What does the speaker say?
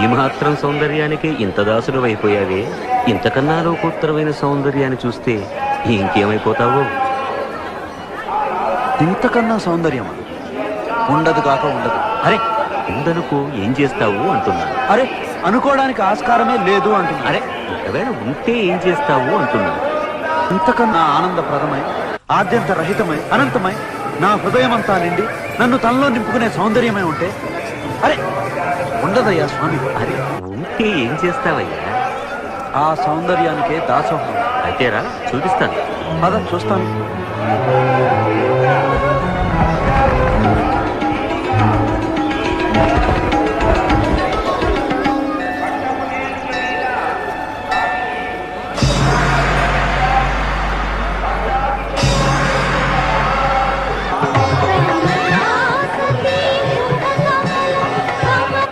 ఈ మాత్రం సౌందర్యానికి ఇంత దాసుడు అయిపోయావే. ఇంతకన్నా లోకోత్తరమైన సౌందర్యాన్ని చూస్తే ఇంకేమైపోతావో. ఇంతకన్నా సౌందర్యమా? ఉండదు కాక ఉండదు. అరే ఉందనుకో ఏం చేస్తావు అంటున్నాను. అరే అనుకోవడానికి ఆస్కారమే లేదు అంటున్నా. అరే ఒకవేళ ఉంటే ఏం చేస్తావు అంటున్నాను. ఇంతకన్నా ఆనందప్రదమై, ఆద్యంత రహితమై, అనంతమై, నా హృదయమంతా నిండి నన్ను తనలో నింపుకునే సౌందర్యమై ఉంటే అరే ఉండదయ్యా స్వామి. అరే ఉంటే ఏం చేస్తావయ్యా? ఆ సౌందర్యానికే దాసోహం. అయితేరా చూపిస్తాను. పద చూస్తాను.